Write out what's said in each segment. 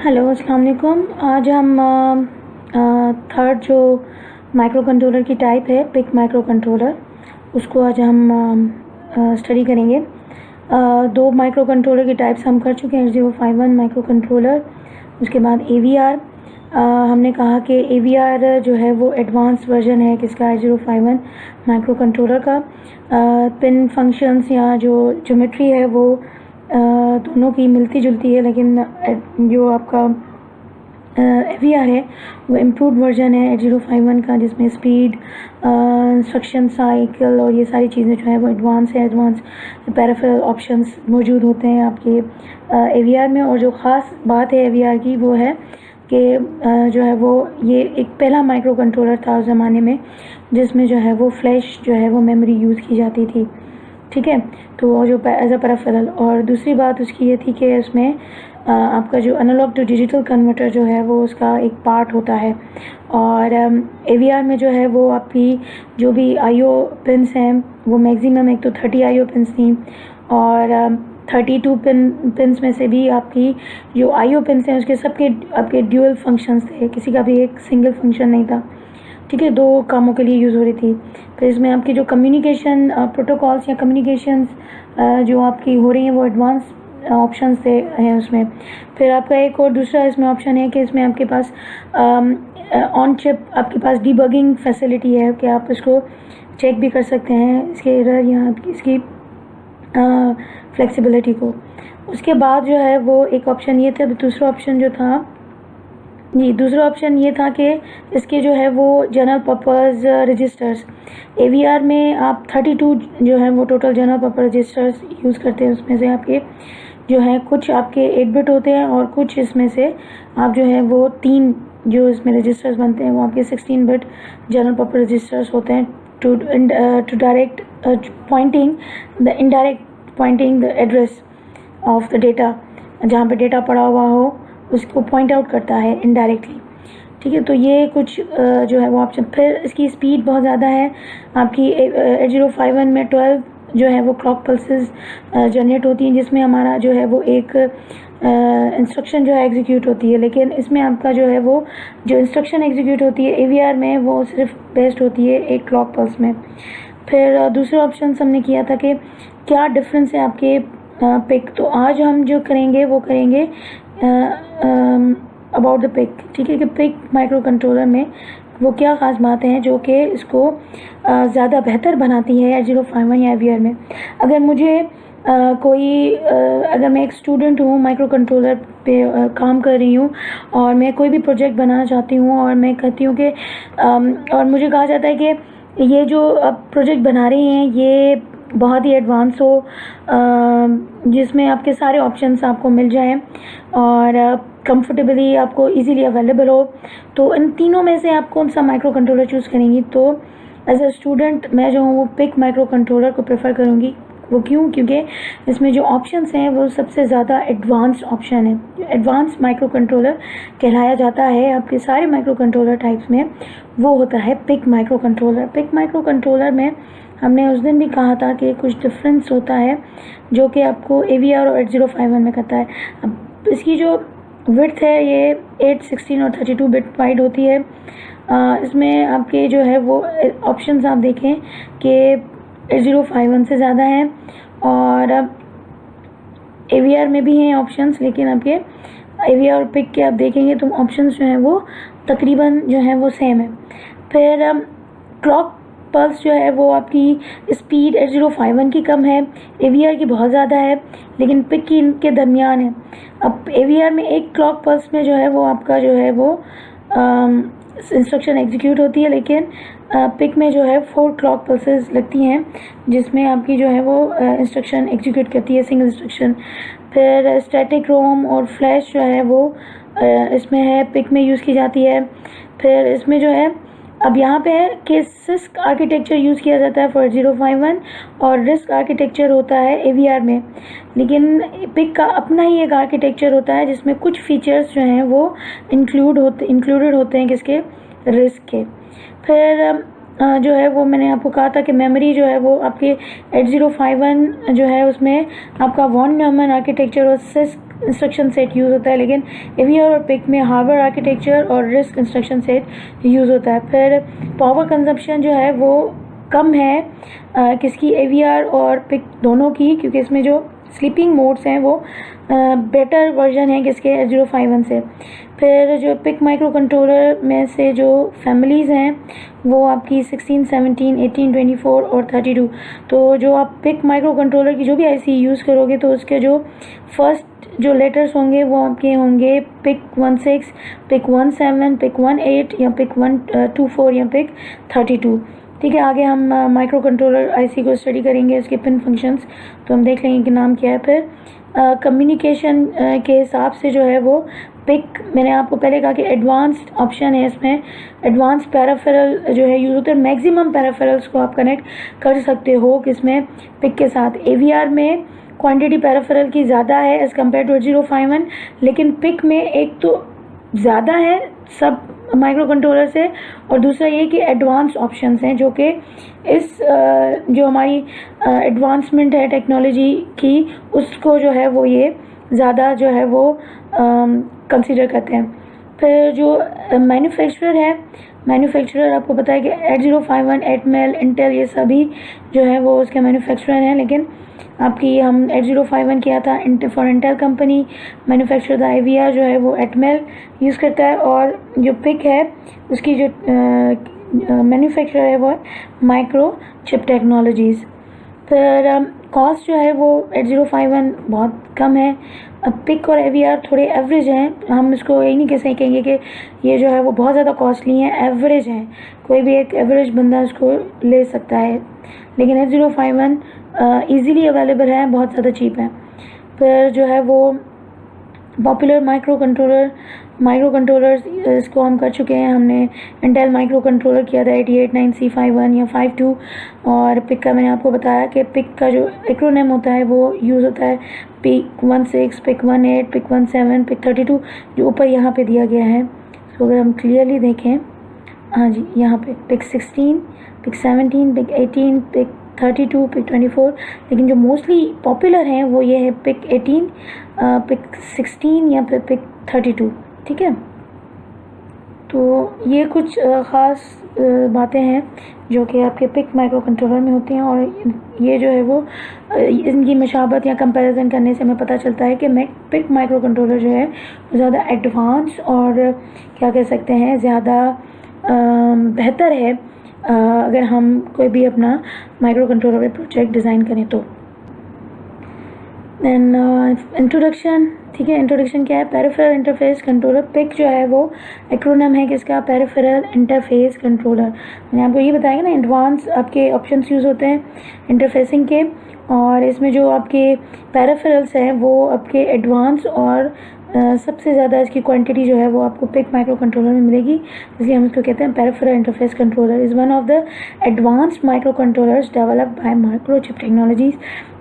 Hello, अस्सलाम वालेकुम। आज हम थर्ड जो माइक्रो कंट्रोलर की टाइप है, पिक माइक्रो कंट्रोलर, उसको आज हम स्टडी करेंगे। दो माइक्रो कंट्रोलर की टाइप्स हम कर चुके हैं, 8051 माइक्रो कंट्रोलर, उसके बाद AVR। हमने कहा कि AVR जो है वो एडवांस वर्जन है किसका, 8051 माइक्रो कंट्रोलर का। पिन फंक्शंस या जो ज्योमेट्री है वो दोनों की मिलती जुलती है, लेकिन जो आपका AVR है वो इम्प्रूव वर्जन है 8051 का, जिसमें स्पीड, इंस्ट्रक्शन साइकिल और ये सारी चीज़ें जो है वो एडवांस है। एडवांस पेरिफेरल ऑप्शंस मौजूद होते हैं आपके AVR में। और जो ख़ास बात है AVR की वो है कि जो है वो ये एक पहला माइक्रो कंट्रोलर था उस ज़माने में जिसमें जो है वो फ्लैश जो है वो मेमोरी यूज़ की जाती थी, ठीक है। तो जो एज अ पेरिफेरल, और दूसरी बात उसकी ये थी कि उसमें आपका जो एनालॉग टू डिजिटल कन्वर्टर जो है वो उसका एक पार्ट होता है। और AVR में जो है वो आपकी जो भी IO पिन्स हैं वो मैक्सिमम एक तो 30 IO पिन्स थी, और 32 पिन्स में से भी आपकी जो IO पिन्स हैं उसके सबके आपके ड्यूअल फंक्शंस थे, किसी का भी एक सिंगल फंक्शन नहीं था, ठीक है। दो कामों के लिए यूज़ हो रही थी। फिर इसमें आपकी जो कम्युनिकेशन प्रोटोकॉल्स या कम्युनिकेशंस जो आपकी हो रही हैं वो एडवांस ऑप्शन से हैं उसमें। फिर आपका एक और दूसरा इसमें ऑप्शन है कि इसमें आपके पास ऑन चिप आपके पास डीबगिंग फैसिलिटी है कि आप इसको चेक भी कर सकते हैं, इसके एरर या इसकी फ्लेक्सिबिलिटी को। उसके बाद जो है वो एक ऑप्शन ये था, दूसरा ऑप्शन जो था जी, दूसरा ऑप्शन ये था कि इसके जो है वो जनरल पर्पज़ रजिस्टर्स, AVR में आप 32 जो है वो total general purpose registers use करते हैं। उसमें से आपके जो है कुछ आपके 8 बिट होते हैं और कुछ इसमें से आप जो है वो 3 जो इसमें रजिस्टर्स बनते हैं वो आपके 16 बिट जनरल पर्पज़ रजिस्टर्स होते हैं to direct pointing the indirect pointing the address of the data, जहाँ पे डेटा पड़ा हुआ हो उसको पॉइंट आउट करता है इनडायरेक्टली, ठीक है। तो ये कुछ जो है वो ऑप्शन। फिर इसकी स्पीड बहुत ज़्यादा है आपकी 8051 में 12 जो है वो क्लॉक पल्सेस जनरेट होती हैं, जिसमें हमारा जो है वो एक इंस्ट्रक्शन जो है एग्जीक्यूट होती है। लेकिन इसमें आपका जो है वो जो इंस्ट्रक्शन एग्जीक्यूट होती है AVR में वो सिर्फ बेस्ड होती है एक क्लॉक पल्स में। फिर दूसरा ऑप्शन हमने किया था कि क्या डिफरेंस है आपके पिक। तो आज हम जो करेंगे वो करेंगे अबाउट द पिक, ठीक है, कि पिक माइक्रो कंट्रोलर में वो क्या ख़ास बातें हैं जो कि इसको ज़्यादा बेहतर बनाती है 8051 या AVR में। अगर मुझे अगर मैं एक स्टूडेंट हूँ, माइक्रो कंट्रोलर पे काम कर रही हूँ और मैं कोई भी प्रोजेक्ट बनाना चाहती हूँ और मैं कहती हूँ कि और मुझे कहा जाता है कि ये जो आप प्रोजेक्ट बना रही हैं ये बहुत ही एडवांस हो, जिसमें आपके सारे ऑप्शंस आपको मिल जाएं और कंफर्टेबली आपको इजीली अवेलेबल हो, तो इन तीनों में से आप कौन सा माइक्रो कंट्रोलर चूज़ करेंगी। तो एज अ स्टूडेंट मैं जो हूँ वो पिक माइक्रो कंट्रोलर को प्रेफर करूँगी। वो क्यों? क्योंकि इसमें जो ऑप्शंस हैं वो सबसे ज़्यादा एडवांस्ड ऑप्शन है। एडवांस माइक्रो कंट्रोलर कहलाया जाता है आपके सारे माइक्रो कंट्रोलर टाइप्स में, वो होता है PIC microcontroller. PIC microcontroller में हमने उस दिन भी कहा था कि कुछ डिफरेंस होता है जो कि आपको AVR और 8051 में करता है। अब इसकी जो विड्थ है ये 8, 16 और 32 बिट वाइड होती है। इसमें आपके जो है वो ऑप्शंस आप देखें कि 8051 से ज़्यादा हैं, और AVR में भी हैं ऑप्शंस, लेकिन आपके AVR और पिक के आप देखेंगे तो ऑप्शंस जो हैं वो तकरीबन जो है वो सेम है। फिर क्लॉक पल्स जो है वो आपकी स्पीड 8051 की कम है, AVR की बहुत ज़्यादा है, लेकिन पिक की इनके दरमियान है। अब AVR में एक क्लॉक पल्स में जो है वो आपका जो है वो इंस्ट्रक्शन एग्जीक्यूट होती है, लेकिन पिक में जो है 4 क्लॉक पल्सेस लगती हैं जिसमें आपकी जो है वो इंस्ट्रक्शन एग्जीक्यूट करती है, सिंगल इंस्ट्रक्शन। फिर स्टैटिक रोम और फ्लैश जो है वो इसमें है, पिक में यूज़ की जाती है। फिर इसमें जो है अब यहाँ पे है कि CISC आर्किटेक्चर यूज़ किया जाता है फॉर 8051 और RISC आर्किटेक्चर होता है AVR में, लेकिन पिक का अपना ही एक आर्किटेक्चर होता है जिसमें कुछ फीचर्स जो हैं वो इंक्लूडेड होते हैं किसके, RISC के। फिर जो है वो मैंने आपको कहा था कि मेमोरी जो है वो आपके 8051 जो है उसमें आपका वॉन न्यूमैन आर्किटेक्चर और CISC इंस्ट्रक्शन सेट यूज़ होता है, लेकिन AVR और PIC में हार्वर्ड आर्किटेक्चर और रिस्क इंस्ट्रक्शन सेट यूज़ होता है। फिर पावर कंजप्शन जो है वो कम है किसकी, AVR और PIC दोनों की, क्योंकि इसमें जो स्लीपिंग मोड्स हैं वो बेटर वर्जन है किसके, 8051 से। फिर जो PIC माइक्रो कंट्रोलर में से जो फैमिलीज़ हैं वो आपकी 16, 17, 18, 24 और 32। तो जो आप PIC माइक्रो कंट्रोलर की जो भी IC यूज़ करोगे तो उसके जो फर्स्ट जो लेटर्स होंगे वो आपके होंगे PIC 16, PIC 17, PIC 18 या PIC 124 या PIC 32। ठीक है, आगे हम माइक्रो कंट्रोलर IC को स्टडी करेंगे, इसके पिन फंक्शंस तो हम देख लेंगे कि नाम क्या है। फिर कम्युनिकेशन के हिसाब से जो है वो PIC, मैंने आपको पहले कहा कि एडवांस्ड ऑप्शन है, इसमें एडवांस पैराफेरल जो है यूज़ होता है। मैक्सिमम पैराफेरल्स को आप कनेक्ट कर सकते हो किसमें, PIC के साथ। AVR में क्वांटिटी पैराफेरल की ज़्यादा है एज़ कम्पेयर टू 8051, लेकिन PIC में एक तो ज़्यादा है सब माइक्रो कंट्रोलर से, और दूसरा ये कि एडवांस ऑप्शंस हैं जो कि इस जो हमारी एडवांसमेंट है टेक्नोलॉजी की उसको जो है वो ये ज़्यादा जो है वो कंसीडर करते हैं। फिर जो मैन्युफैक्चरर है, मैन्युफैक्चरर आपको पता है कि 8051, एटमेल, इंटेल ये सभी जो है वो उसके मैन्युफैक्चरर हैं, लेकिन आपकी हम 8051 किया था for Intel company, manufacture the AVR जो है वो एटमेल यूज़ करता है, और जो PIC है उसकी जो मैन्युफैक्चर है वो माइक्रो चिप टेक्नोलॉजीज़। फिर कॉस्ट जो है वो 8051 बहुत कम है। अब PIC और AVR थोड़े एवरेज हैं, हम इसको यही नहीं कह कहेंगे कि ये जो है वो बहुत ज़्यादा कॉस्टली हैं, एवरेज हैं, कोई भी एक एवरेज बंदा इसको ले सकता है, लेकिन 8051 ईज़िली अवेलेबल है, बहुत ज़्यादा चीप है। फिर जो है वो पॉपुलर माइक्रो कंट्रोलर्स इसको हम कर चुके हैं, हमने इंटेल माइक्रो कंट्रोलर किया था 8089C51 या 52, और PIC का मैंने आपको बताया कि PIC का जो एक्रोनिम होता है वो यूज़ होता है PIC 16, PIC 18, PIC 17, PIC 32, जो ऊपर यहाँ पे दिया गया है। तो अगर हम क्लियरली देखें, हाँ जी, यहाँ पे PIC 16, PIC 17, PIC 18, PIC 32, PIC 24, लेकिन जो मोस्टली पॉपुलर हैं वो ये है PIC 18, PIC 16 या फिर PIC 32। ठीक है, तो ये कुछ ख़ास बातें हैं जो कि आपके PIC माइक्रो कंट्रोलर में होती हैं, और ये जो है वो इनकी मशाबत या कंपैरिजन करने से हमें पता चलता है कि PIC माइक्रो कंट्रोलर जो है वो ज़्यादा एडवांस और क्या कह सकते हैं ज़्यादा बेहतर है अगर हम कोई भी अपना माइक्रो कंट्रोलर प्रोजेक्ट डिज़ाइन करें तो। दैन इंट्रोडक्शन, ठीक है, इंट्रोडक्शन क्या है, पेरिफेरल इंटरफेस कंट्रोलर। PIC जो है वो एक्रोनिम है किसका, पेरिफेरल इंटरफेस कंट्रोलर। मैंने आपको ये बताया ना, एडवांस आपके ऑप्शंस यूज़ होते हैं इंटरफेसिंग के, और इसमें जो आपके पेरिफेरल्स हैं वो आपके एडवांस और सबसे ज़्यादा इसकी क्वांटिटी जो है वो आपको PIC माइक्रो कंट्रोलर में मिलेगी, इसलिए हम इसको कहते हैं peripheral interface controller is one of the advanced micro controllers developed by microchip technologies.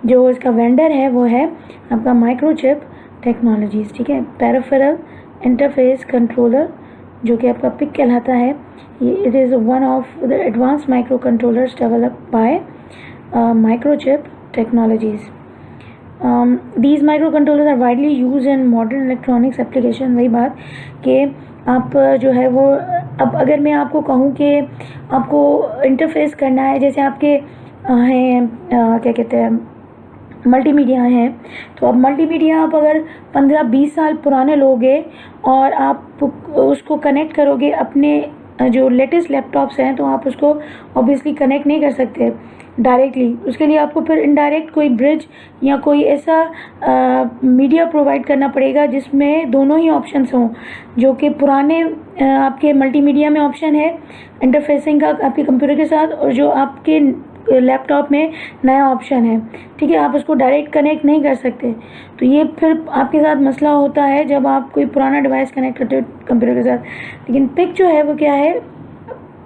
जो इसका वेंडर है वो है आपका माइक्रोचिप टेक्नोलॉजीज़। ठीक है, पेरिफेरल इंटरफेस कंट्रोलर जो कि आपका PIC कहलाता है, ये it is one of the advanced micro controllers developed by microchip technologies. These microcontrollers are widely used in modern electronics application। वही बात कि आप जो है वो, अब अगर मैं आपको कहूँ कि आपको इंटरफेस करना है, जैसे आपके हैं क्या कहते हैं मल्टीमीडिया हैं, तो अब मल्टीमीडिया आप अगर 15-20 साल पुराने लोगे और आप उसको कनेक्ट करोगे अपने जो लेटेस्ट लैपटॉप्स हैं, तो आप उसको ऑब्वियसली कनेक्ट नहीं कर सकते डायरेक्टली, उसके लिए आपको फिर इनडायरेक्ट कोई ब्रिज या कोई ऐसा मीडिया प्रोवाइड करना पड़ेगा जिसमें दोनों ही ऑप्शंस हों, जो कि पुराने आपके मल्टीमीडिया में ऑप्शन है इंटरफेसिंग का आपके कंप्यूटर के साथ, और जो आपके लैपटॉप में नया ऑप्शन है। ठीक है, आप उसको डायरेक्ट कनेक्ट नहीं कर सकते, तो ये फिर आपके साथ मसला होता है जब आप कोई पुराना डिवाइस कनेक्ट करते हो कंप्यूटर के साथ। लेकिन PIC जो है वो क्या है,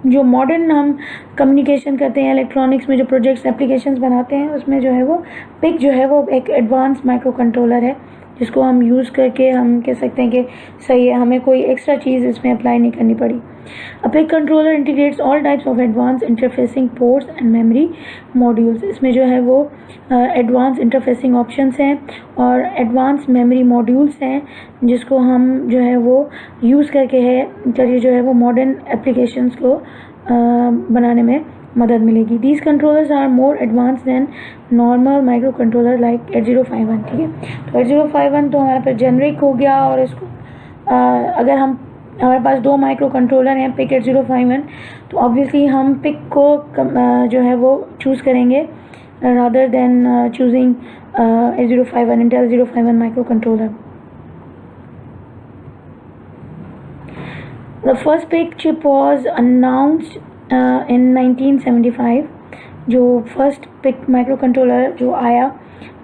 जो मॉडर्न हम कम्युनिकेशन करते हैं इलेक्ट्रॉनिक्स में, जो प्रोजेक्ट्स एप्लीकेशंस बनाते हैं, उसमें जो है वो PIC जो है वो एक एडवांस माइक्रो कंट्रोलर है जिसको हम यूज़ करके हम कह सकते हैं कि सही है, हमें कोई एक्स्ट्रा चीज़ इसमें अप्लाई नहीं करनी पड़ी। A PIC controller integrates all types of advanced interfacing ports and memory modules। इसमें जो है वो एडवांस इंटरफेसिंग ऑप्शंस हैं और एडवांस मेमोरी मॉड्यूल्स हैं, जिसको हम जो है वो यूज़ करके जो है वो मॉडर्न एप्लीकेशंस को बनाने में मदद मिलेगी। These controllers are more advanced than normal microcontroller like 8051। ठीक है, तो 8051 तो हमारे पास जेनरिक हो गया, और इसको अगर हमारे पास 2 माइक्रो कंट्रोलर हैं PIC 8051, तो ऑब्वियसली हम PIC को जो है वो चूज़ करेंगे rather than choosing 8051 Intel 8051 microcontroller। The first PIC chip was announced in 1975। जो फर्स्ट PIC माइक्रो कंट्रोलर जो आया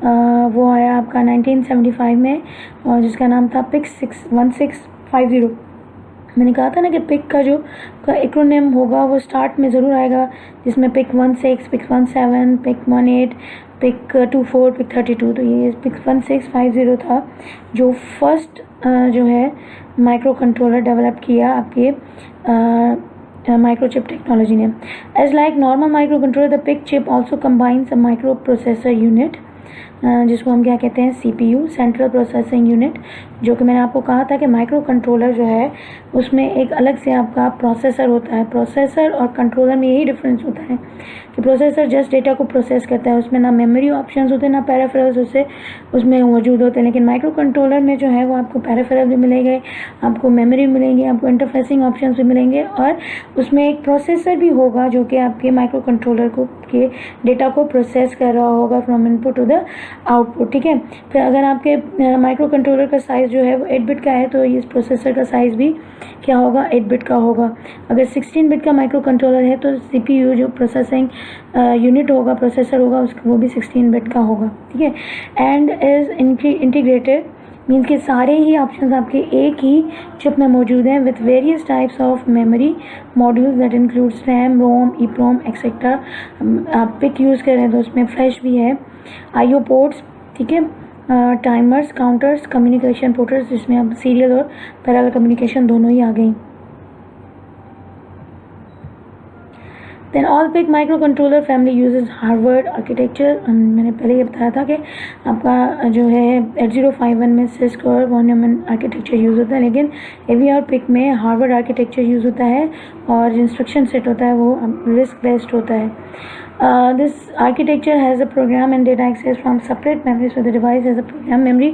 वो आया आपका 1975 में, और जिसका नाम था PIC 1650। मैंने कहा था ना कि PIC का जो एक्रोनिम होगा वो स्टार्ट में ज़रूर आएगा, जिसमें PIC 16, PIC 17, PIC 18, PIC 24, PIC 32। तो ये PIC 1650 था जो फर्स्ट जो है माइक्रो कंट्रोलर डेवलप किया आपके माइक्रोचिप टेक्नोलॉजी ने। As like normal microcontroller, the PIC chip also combines a microprocessor unit, जिसको हम क्या कहते हैं, CPU सेंट्रल प्रोसेसिंग यूनिट। जो कि मैंने आपको कहा था कि माइक्रो कंट्रोलर जो है उसमें एक अलग से आपका प्रोसेसर होता है। प्रोसेसर और कंट्रोलर में यही डिफरेंस होता है कि प्रोसेसर जस्ट डेटा को प्रोसेस करता है, उसमें ना मेमोरी ऑप्शंस होते हैं ना पेरिफेरल्स उसमें मौजूद होते हैं। लेकिन माइक्रो कंट्रोलर में जो है वो आपको पेरिफेरल भी मिलेंगे, आपको मेमोरी मिलेंगी, आपको इंटरफेसिंग ऑप्शंस भी मिलेंगे, और उसमें एक प्रोसेसर भी होगा जो कि आपके माइक्रो कंट्रोलर को के डेटा को प्रोसेस कर रहा होगा from input to the output. ठीक है, फिर अगर आपके माइक्रो कंट्रोलर का साइज़ जो है वो 8 बिट का है, तो इस प्रोसेसर का साइज़ भी क्या होगा, 8 बिट का होगा। अगर 16 बिट का माइक्रो कंट्रोलर है तो CPU जो प्रोसेसिंग यूनिट होगा, प्रोसेसर होगा, उसका वो भी 16 बिट का होगा। ठीक है, एंड इज़ इंटीग्रेटेड मीन्स कि सारे ही ऑप्शंस आपके एक ही चिप में मौजूद हैं with various types of memory modules that includes RAM, ROM, EEPROM etcetera. आप PIC यूज़ करें तो उसमें फ्लैश भी है, IO पोर्ट्स, ठीक है, टाइमर्स, काउंटर्स, कम्युनिकेशन पोर्ट्स, जिसमें अब सीरियल और पैरेलल कम्युनिकेशन दोनों ही आ गई। Then all PIC microcontroller family uses Harvard architecture. मैंने पहले ये बताया था कि आपका जो है 8051 में सिस्क और वॉन न्यूमैन आर्किटेक्चर यूज़ होता है, लेकिन AVR PIC में हार्वर्ड आर्किटेक्चर यूज़ होता है, और इंस्ट्रक्शन सेट होता है वो रिस्क बेस्ड होता है। This architecture has a program and data access from separate memories, so the device has a program memory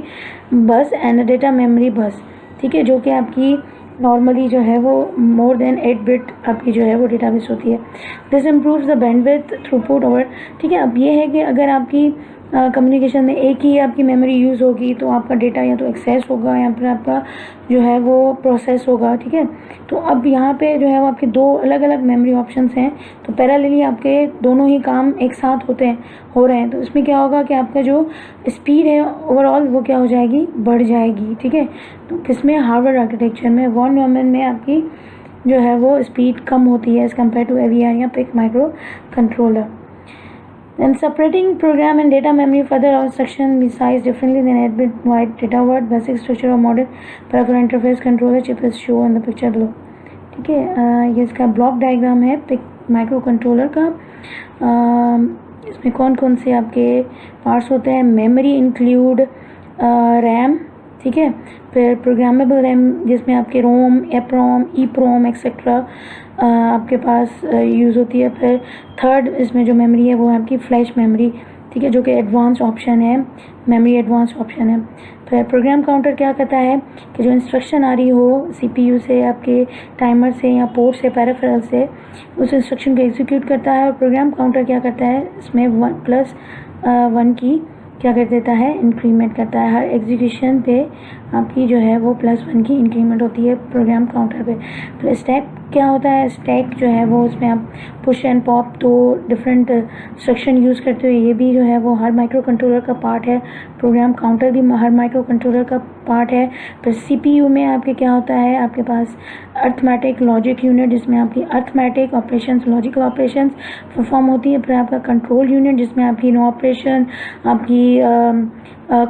bus and a data memory bus। ठीक है, जो कि आपकी नॉर्मली जो है वो मोर देन 8 बिट आपकी जो है वो डेटाबेस होती है। This improves the bandwidth throughput और ठीक है। अब ये है कि अगर आपकी कम्युनिकेशन में एक ही आपकी मेमोरी यूज़ होगी तो आपका डेटा या तो एक्सेस होगा या फिर आपका जो है वो प्रोसेस होगा। ठीक है, तो अब यहाँ पे जो है वो आपके 2 अलग अलग मेमोरी ऑप्शंस हैं, तो पैरेलली आपके दोनों ही काम एक साथ हो रहे हैं। तो इसमें क्या होगा कि आपका जो स्पीड है ओवरऑल वो क्या हो जाएगी, बढ़ जाएगी। ठीक है, तो किसमें, हार्वर्ड आर्किटेक्चर में, वॉन न्यूमैन में आपकी जो है वो स्पीड कम होती है एज़ कम्पेयर टू AVR या PIC micro controller. Then separating program and data memory further instruction besides differently than 8-bit wide data word basic structure of modern peripheral interface controller chip is shown in the picture below। ठीक है, ये इसका block diagram है PIC micro controller का। इसमें कौन कौन से आपके पार्ट्स होते हैं, मेमोरी इंक्लूड रैम, ठीक है, फिर प्रोग्रामेबल रैम जिसमें आपके रोम, EEPROM एक्सेट्रा आपके पास यूज़ होती है। फिर थर्ड इसमें जो मेमोरी है वो है आपकी फ्लैश मेमोरी, ठीक है, जो कि एडवांस ऑप्शन है, मेमोरी एडवांस ऑप्शन है। फिर प्रोग्राम काउंटर क्या करता है कि जो इंस्ट्रक्शन आ रही हो CPU से, आपके टाइमर से या पोर्ट से, पेरिफेरल से, उस इंस्ट्रक्शन को एग्जीक्यूट करता है। और प्रोग्राम काउंटर क्या करता है, इसमें 1+1 की क्या कर देता है, इंक्रीमेंट करता है। हर एग्जीक्यूशन पे आपकी जो है वो +1 की इंक्रीमेंट होती है प्रोग्राम काउंटर पे। फिर स्टैक क्या होता है, स्टैक जो है वो उसमें आप पुश एंड पॉप तो डिफरेंट इंस्ट्रक्शन यूज़ करते हो, ये भी जो है वो हर माइक्रो कंट्रोलर का पार्ट है। प्रोग्राम काउंटर भी हर माइक्रो कंट्रोलर का पार्ट है। फिर सीपीयू में आपके क्या होता है, आपके पास अर्थमेटिक लॉजिक यूनिट जिसमें आपकी arithmetic operations, logical operations perform होती है। फिर आपका कंट्रोल यूनिट जिसमें आपकी नो ऑपरेशन, आपकी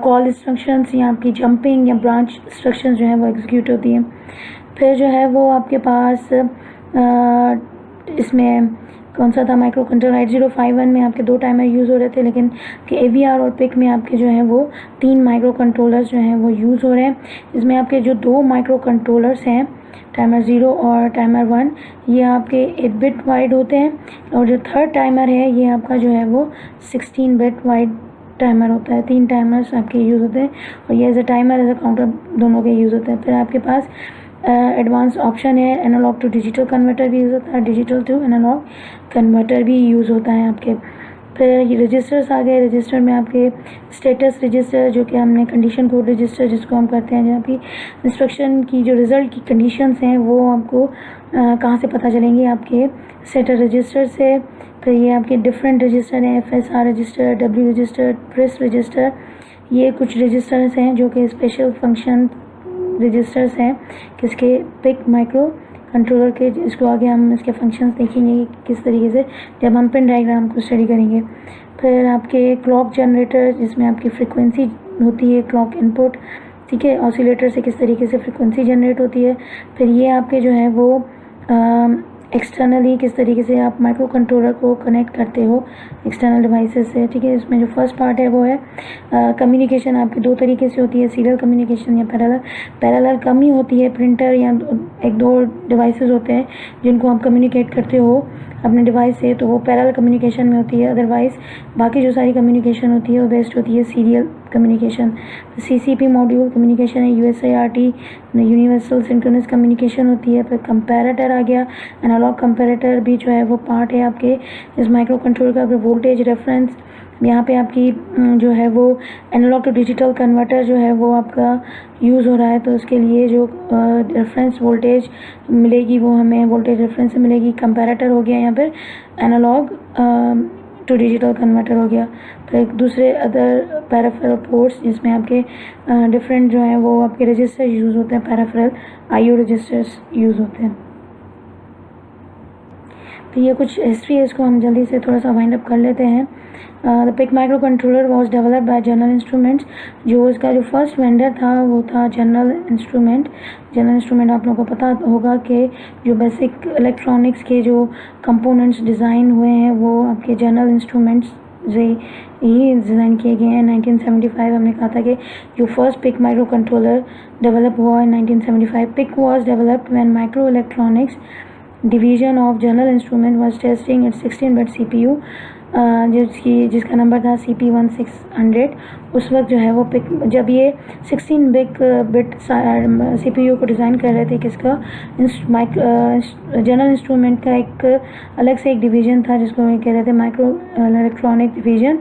कॉल इंस्ट्रक्शंस या आपकी जंपिंग या ब्रांच इंस्ट्रक्शंस जो है वो एग्जीक्यूट होती हैं। फिर जो है वो आपके पास इसमें कौन सा था माइक्रो कंट्रोलर 8051 में आपके 2 टाइमर यूज़ हो रहे थे, लेकिन कि एवीआर और पिक में आपके जो है वो 3 माइक्रो कंट्रोलर्स जो हैं वो यूज़ हो रहे हैं। इसमें आपके जो 2 माइक्रो कंट्रोलर्स हैं, टाइमर 0 और टाइमर 1, ये आपके 8 बिट वाइड होते हैं, और जो थर्ड टाइमर है ये आपका जो है वो 16 बिट वाइड टाइमर होता है। 3 टाइमर्स आपके यूज़ होते हैं, और ये as a timer as a counter दोनों के यूज़ होते हैं। फिर आपके पास एडवांस ऑप्शन है, एनालॉग टू डिजिटल कन्वर्टर भी यूज़ होता है, डिजिटल टू एनालॉग कन्वर्टर भी यूज़ होता है आपके। फिर ये रजिस्टर्स आ गए। रजिस्टर में आपके स्टेटस रजिस्टर, जो कि हमने कंडीशन कोड रजिस्टर जिसको हम करते हैं, जहाँ की इंस्ट्रक्शन की जो रिज़ल्ट की कंडीशंस हैं वो आपको कहाँ से पता चलेंगी, आपके स्टेटस रजिस्टर से। फिर ये आपके डिफरेंट रजिस्टर हैं, FSR register, W register, press register, ये कुछ रजिस्टर्स हैं जो कि स्पेशल फंक्शन रजिस्टर्स हैं किसके, पिक माइक्रो कंट्रोलर के। इसको आगे हम इसके फंक्शंस देखेंगे कि किस तरीके से जब हम पिन डायग्राम को स्टडी करेंगे। फिर आपके क्लॉक जनरेटर जिसमें आपकी फ्रिक्वेंसी होती है, क्लॉक इनपुट, ठीक है, ऑसिलेटर से किस तरीके से फ्रिक्वेंसी जनरेट होती है। फिर ये आपके जो है वो एक्सटर्नली किस तरीके से आप माइक्रो कंट्रोलर को कनेक्ट करते हो एक्सटर्नल डिवाइसेस से, ठीक है। इसमें जो फर्स्ट पार्ट है वो है कम्युनिकेशन। आपकी 2 तरीके से होती है, सीरियल कम्युनिकेशन या पैरेलल। पैरेलल कम ही होती है, प्रिंटर या 1-2 डिवाइसेस होते हैं जिनको आप कम्युनिकेट करते हो अपने डिवाइस से, तो वो पैरेलल कम्युनिकेशन में होती है। अदरवाइज़ बाकी जो सारी कम्युनिकेशन होती है वो बेस्ट होती है serial communication. CCP module communication है, USART यूनिवर्सल सिंक्रोनस कम्युनिकेशन होती है। फिर कंपैरेटर आ गया, एनालॉग कंपैरेटर भी जो है वो पार्ट है आपके इस माइक्रो कंट्रोलर का। फिर वोल्टेज रेफरेंस, यहाँ पे आपकी जो है वो एनालॉग टू डिजिटल कन्वर्टर जो है वो आपका यूज़ हो रहा है, तो उसके लिए जो रेफरेंस वोल्टेज मिलेगी वो हमें वोल्टेज रेफरेंस से मिलेगी। कंपैरेटर हो गया, यहाँ पर एनालॉग टू डिजिटल कन्वर्टर हो गया। फिर एक दूसरे अदर पैराफेरल पोर्ट्स जिसमें आपके डिफरेंट जो है वो आपके रजिस्टर यूज़ होते हैं, पैराफेरल IO रजिस्टर्स यूज़ होते हैं। तो ये कुछ हिस्ट्री है, इसको हम जल्दी से थोड़ा सा वाइंड अप कर लेते हैं। The PIC microcontroller was developed by general instruments. जो इसका जो फर्स्ट वेंडर था वो था जनरल इंस्ट्रूमेंट। जनरल इंस्ट्रूमेंट आप लोगों को पता होगा कि जो बेसिक इलेक्ट्रॉनिक्स के जो कंपोनेंट्स डिज़ाइन हुए हैं वो आपके जनरल इंस्ट्रूमेंट्स से ही डिज़ाइन किए गए हैं। 1975 हमने कहा था कि जो first PIC microcontroller develop हुआ है 1975। PIC was developed when microelectronics division of General Instrument was testing its 16-बिट CPU, जिसका नंबर था CP1600। उस वक्त जो है वो पिक, जब ये 16-बिट CPU को डिज़ाइन कर रहे थे, किसका, जनरल इंस्ट्रूमेंट का एक अलग से एक डिवीज़न था जिसको कह रहे थे माइक्रो इलेक्ट्रॉनिक डिवीज़न,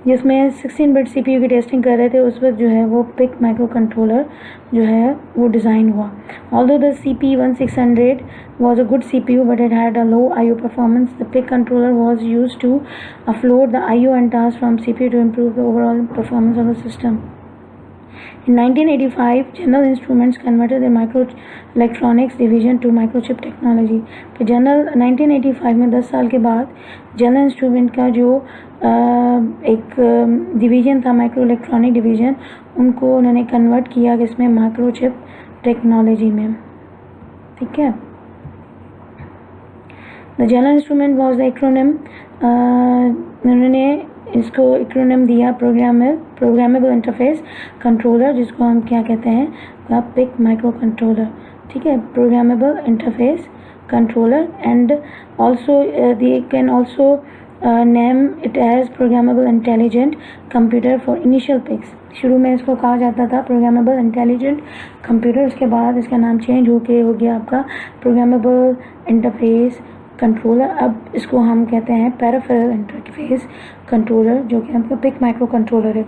जिसमें 16-बिट CPU की टेस्टिंग कर रहे थे। उस वक्त जो है वो पिक माइक्रो कंट्रोलर जो है वो डिज़ाइन हुआ। Although the CP1600 was a good CPU but it had a low IO performance, the PIC controller was used to offload the IO and tasks from CPU to improve the overall performance of the system. In 1985, General Instruments converted their microelectronics division to microchip technology. तो general 1985 में 10 साल के बाद general instrument का जो एक division था micro electronic division, उनको उन्होंने कन्वर्ट किया इसमें माइक्रोचिप टेक्नोलॉजी में, ठीक है। The general instrument was the acronym, उन्होंने इसको एक्रोनिम दिया प्रोग्रामेबल इंटरफेस कंट्रोलर, जिसको हम क्या कहते हैं, पिक माइक्रो कंट्रोलर, ठीक है, programmable interface controller. And also they can also name it as programmable intelligent computer for initial PICs. शुरू में इसको कहा जाता था प्रोग्रामेबल इंटेलिजेंट कंप्यूटर, उसके बाद इसका नाम चेंज हो गया आपका प्रोग्रामेबल इंटरफेस कंट्रोलर। अब इसको हम कहते हैं पैराफेरल इंटरफेस कंट्रोलर, जो कि आपका पिक माइक्रो कंट्रोलर है।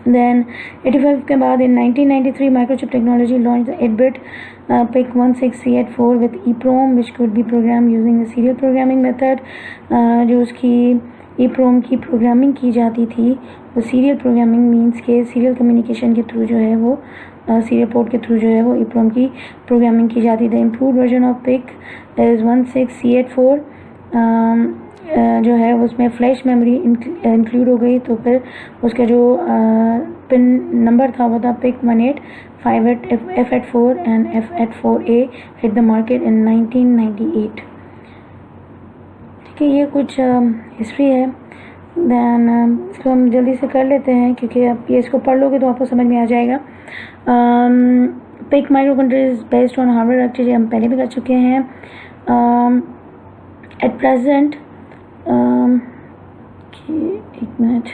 Then 85 के बाद in 1993 Microchip Technology launched the 8-bit PIC16C84 with EEPROM which could be programmed using the serial programming method. जो उसकी EEPROM की प्रोग्रामिंग की जाती थी वो सीरियल प्रोग्रामिंग मीन्स के सीरियल कम्युनिकेशन के थ्रू जो है वो सीरियल पोर्ट के थ्रू जो है वो EEPROM की प्रोग्रामिंग की जाती थी. Improve version of PIC is 16C84 जो है उसमें फ्लैश मेमोरी इंक्लूड हो गई. तो फिर उसका जो पिन नंबर था वो था PIC 18 58 F84 and F84A hit the market in 1998. ठीक है, ये कुछ हिस्ट्री है. दैन इसको हम जल्दी से कर लेते हैं क्योंकि आप ये इसको पढ़ लोगे तो आपको समझ में आ जाएगा. PIC micro controller is based on hardware architecture, हम पहले भी कर चुके हैं. एट प्रेजेंट एक minute.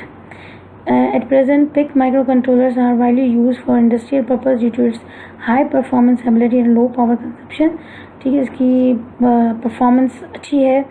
At present, PIC microcontrollers are widely used for industrial purpose due to its high performance ability and low power consumption. ठीक है, इसकी परफॉर्मेंस अच्छी है,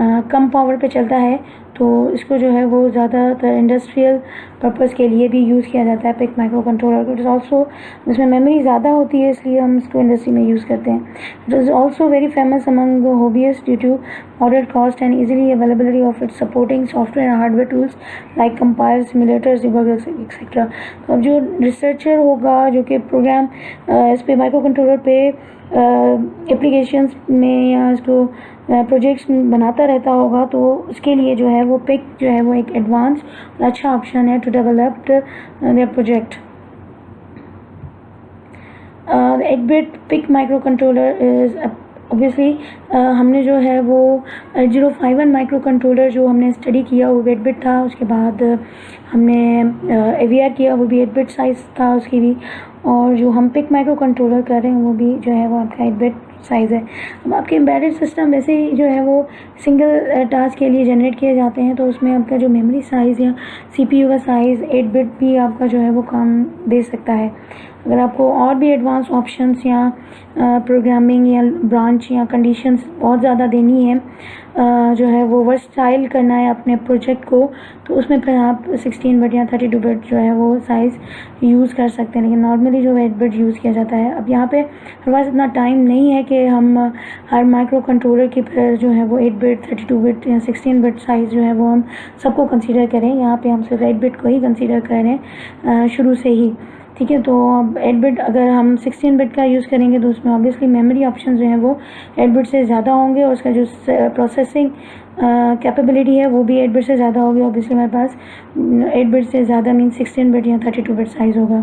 कम पावर पे चलता है, तो इसको जो है वो ज़्यादातर इंडस्ट्रियल पर्पस के लिए भी यूज़ किया जाता है PIC माइक्रो कंट्रोलर को. इट इज़ ऑल्सो इसमें मेमोरी ज़्यादा होती है इसलिए हम इसको इंडस्ट्री में यूज़ करते हैं. It is also very famous among hobbyist due to moderate cost and easily availability of it supporting software and hardware tools like compiler, simulators, debuggers etcetera. तो अब जो रिसर्चर होगा जो कि प्रोग्राम इस पे माइक्रो कंट्रोलर पे एप्लीकेशंस में या इसको प्रोजेक्ट्स बनाता रहता होगा तो उसके लिए जो है वो PIC जो है वो एक एडवांस और अच्छा ऑप्शन है to develop their project. 8-bit PIC microcontroller is obviously हमने जो है वो 8051 माइक्रो कंट्रोलर जो हमने स्टडी किया वो 8-bit था. उसके बाद हमने AVR किया, वो भी 8-bit साइज़ था उसकी भी. और जो हम PIC माइक्रो कंट्रोलर कर रहे हैं वो भी जो है वो आपका 8-bit साइज़ है. अब आपके एम्बेडेड सिस्टम वैसे ही जो है वो सिंगल टास्क के लिए जनरेट किए जाते हैं, तो उसमें आपका जो मेमोरी साइज़ या CPU का साइज़ 8-bit भी आपका जो है वो काम दे सकता है. अगर आपको और भी एडवांस ऑप्शंस या प्रोग्रामिंग या ब्रांच या कंडीशंस बहुत ज़्यादा देनी है, जो है वो वर्सटाइल करना है अपने प्रोजेक्ट को, तो उसमें फिर आप 16-bit या 32-bit जो है वो साइज़ यूज़ कर सकते हैं. लेकिन नॉर्मली जो 8-bit यूज़ किया जाता है. अब यहाँ पे हमारे पास इतना टाइम नहीं है कि हम हर माइक्रो कंट्रोलर की फिर जो है वो 8-bit 32-bit या 16-bit साइज़ जो है वो हम सबको कंसीडर करें. यहाँ पे हम सिर्फ 8-bit को ही कंसीडर करें शुरू से ही. ठीक है, तो अब 8-bit अगर हम 16-bit का यूज़ करेंगे तो उसमें ऑब्वियसली मेमोरी ऑप्शन जो हैं वो 8-bit से ज़्यादा होंगे और उसका जो प्रोसेसिंग कैपेबिलिटी है वो भी 8-bit से ज़्यादा होगी. ऑब्वियसली हमारे पास 8-bit से ज़्यादा मीन 16-bit या 32-bit साइज़ होगा.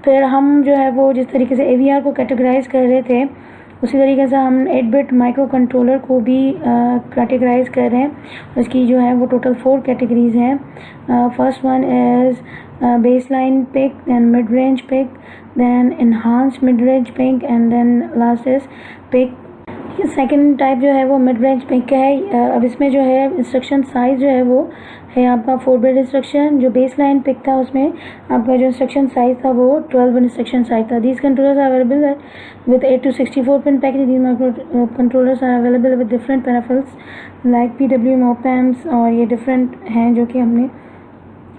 फिर हम जो है वो जिस तरीके से AVR को कैटेगराइज कर रहे थे उसी तरीके से हम 8-bit माइक्रो कंट्रोलर को भी कैटेगराइज कर रहे हैं. उसकी जो है वो टोटल 4 कैटेगरीज़ हैं. First one is baseline PIC, then mid-range PIC, then enhanced mid-range PIC and then last is PIC. Second type जो है वो मिड रेंज PIC का है. अब इसमें जो है इंस्ट्रक्शन साइज़ जो है वो है आपका 4-bit इंस्ट्रक्शन. जो बेस लाइन PIC था उसमें आपका जो इंस्ट्रक्शन साइज़ था वो 12-bit इंस्ट्रक्शन साइज़ था. These controllers are available with 8 to 64 pin package. These microcontrollers are available with different peripherals like PWM op amps और ये डिफरेंट हैं जो कि हमने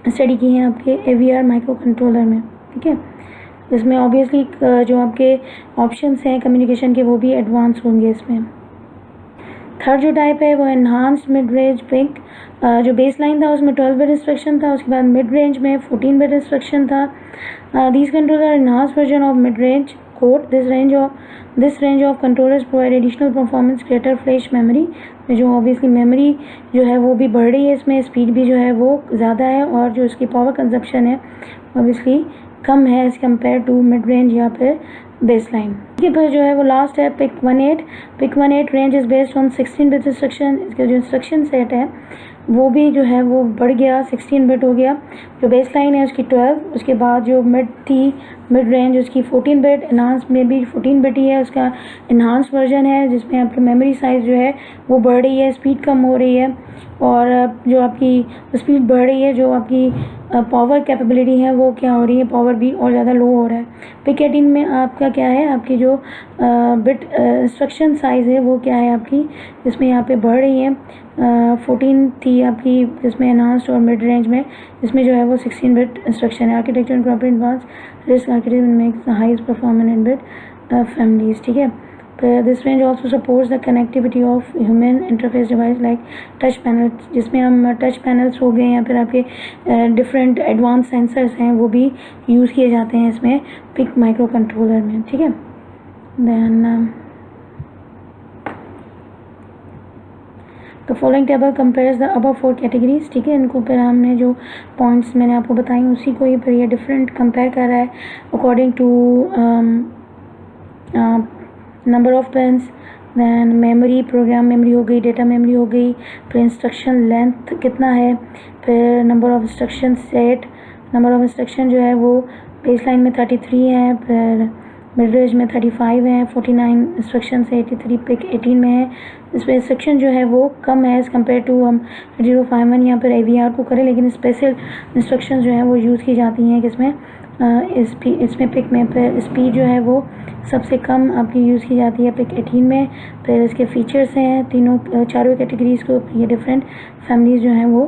स्टडी की हैं आपके AVR माइक्रो कंट्रोलर में. ठीक है, इसमें ऑब्वियसली जो आपके ऑप्शंस हैं कम्युनिकेशन के वो भी एडवांस होंगे इसमें. थर्ड जो टाइप है वो एनहांस्ड मिड रेंज PIC. जो बेस लाइन था उसमें 12-bit इंस्ट्रक्शन था. उसके बाद मिड रेंज में 14-bit इंस्ट्रक्शन था. These controller enhanced version of mid range code. This range of controllers provide additional performance greater flash memory. जो ऑब्वियसली मेमोरी जो है वो भी बढ़ रही है, इसमें स्पीड भी जो है वो ज़्यादा है और जो इसकी पावर कंजप्शन है ऑब्वियसली कम है as compare to mid range या फिर बेस लाइन. इसके फिर जो है वो लास्ट है PIC 18. PIC 18 range is based on 16-bit instruction. इसका जो इंस्ट्रक्शन सेट है वो भी जो है वो बढ़ गया, 16-bit हो गया. जो बेस लाइन है उसकी 12, उसके बाद जो मिड रेंज उसकी 14-bit, एनहांस में भी 14-bit ही है. उसका एनहांस वर्जन है जिसमें आपकी मेमोरी साइज़ जो है वो बढ़ रही है, स्पीड कम हो रही है और जो आपकी स्पीड बढ़ रही है जो आपकी पावर कैपेबिलिटी है वो क्या हो रही है, पावर भी और ज़्यादा लो हो रहा है. PIC 18 में आपका इसका क्या है, आपकी जो बिट इंस्ट्रक्शन साइज़ है वो क्या है आपकी, इसमें यहाँ पे बढ़ रही है। 14 थी आपकी इसमें एनहांस्ड और मिड रेंज में, इसमें जो है वो 16 बिट इंस्ट्रक्शन है। Architecture incorporate advance risk architecture makes highest performance in bit families, ठीक है। This range also supports the connectivity of human interface device like touch panel, जिसमें हम टच पैनल्स हो गए या फिर आपके डिफरेंट एडवांस सेंसर्स हैं वो भी यूज़ किए जाते हैं इसमें पिक माइक्रो कंट्रोलर में, ठीक है। देन तो following table compares the above 4 categories, ठीक है। इनको फिर हमने जो पॉइंट्स मैंने आपको बताई उसी को ये फिर ये डिफरेंट कंपेयर कर रहा है according to number of pins, then memory, program memory हो गई, डेटा मेमोरी हो गई, फिर इंस्ट्रक्शन लेंथ कितना है, फिर number of instruction set, number of instruction जो है वो बेस लाइन में 33 है, फिर मिड रेंज में 35 है, 49 इंस्ट्रक्शन से 83 पिक 18 में है। इसमें इंस्ट्रक्शन जो है वो कम है एज़ कम्पेयर टू हम 051 यहाँ पर AVR को करें, लेकिन स्पेशल इंस्ट्रक्शन जो है वो यूज़ की जाती हैं किसमें, इसमें पिक में। फिर स्पीड जो है वो सबसे कम आपकी यूज़ की जाती है पिक 18 में। फिर इसके फीचर्स हैं चारों कैटेगरीज़ को ये डिफरेंट फैमिलीज़ जो हैं वो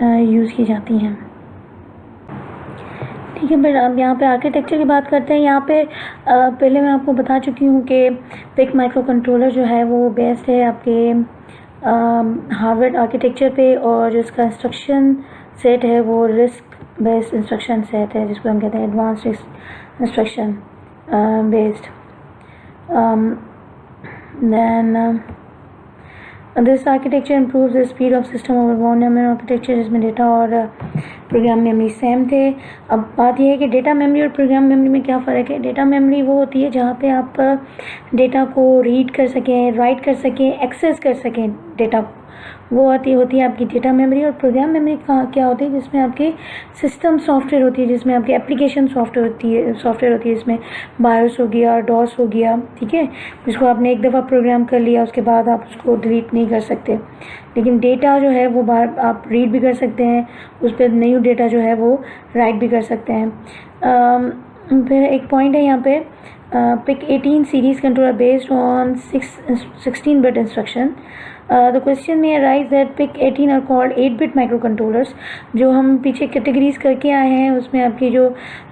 यूज़ की जाती हैं, ठीक है। फिर अब यहाँ पे आर्किटेक्चर की बात करते हैं। यहाँ पे पहले मैं आपको बता चुकी हूँ कि पिक माइक्रो कंट्रोलर जो है वो बेस्ड है आपके हार्वर्ड आर्किटेक्चर पे, और जो इसका इंस्ट्रक्शन सेट है वो रिस्क बेस्ड इंस्ट्रक्शन सेट है, जिसको हम कहते हैं advance risk instruction based. then this architecture improves the speed of system over one memory architecture, जिसमें डेटा और प्रोग्राम मेमोरी सेम थे। अब बात यह है कि डेटा मेमोरी और प्रोग्राम मेमोरी में क्या फ़र्क है। डेटा मेमोरी वो होती है जहाँ पे आप डेटा को रीड कर सकें, राइट कर सकें, एक्सेस कर सकें डेटा को, वो होती है आपकी डेटा मेमोरी। और प्रोग्राम मेमोरी क्या होती है, जिसमें आपकी सिस्टम सॉफ्टवेयर होती है, जिसमें आपकी एप्लीकेशन सॉफ्टवेयर होती है, जिसमें बायोस हो गया, डॉस हो गया, ठीक है, जिसको आपने एक दफ़ा प्रोग्राम कर लिया उसके बाद आप उसको डिलीट नहीं कर सकते। लेकिन डेटा जो है वो बार आप रीड भी कर सकते हैं, उस पर न्यू डेटा जो है वो राइट भी कर सकते हैं। फिर एक पॉइंट है यहाँ पे, PIC 18 series controller based on 16 bit instruction. The question may arise that PIC 18 are called 8-bit microcontrollers। जो हम पीछे कैटेगरीज करके आए हैं उसमें आपकी जो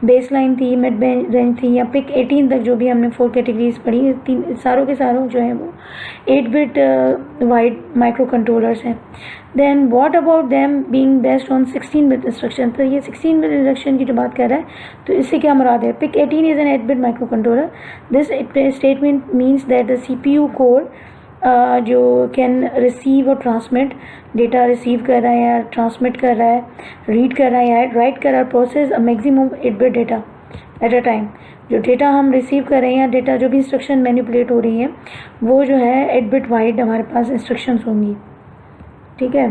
बेस लाइन थी, मिड रेंज थी, या PIC 18 तक जो भी हमने 4 कैटेगरीज पढ़ी, सारों के सारों जो है वो 8-bit वाइड माइक्रो कंट्रोलर्स हैं। Then what about them being based on 16-bit instruction. तो ये 16-bit इंस्ट्रक्शन की जो बात कर रहा है, तो इससे क्या मुराद है। PIC 18 is an 8-bit micro controller. This statement means that the CPU core जो कैन रिसीव और ट्रांसमिट, डेटा रिसीव कर रहा है या ट्रांसमिट कर रहा है, रीड कर रहा है या राइट कर रहा है, process a maximum 8-bit data at a time. जो डेटा हम रिसीव कर रहे हैं या डेटा जो भी इंस्ट्रक्शन मैनिपुलेट हो रही है वो जो है 8-bit वाइड हमारे पास इंस्ट्रक्शंस होंगी, ठीक है।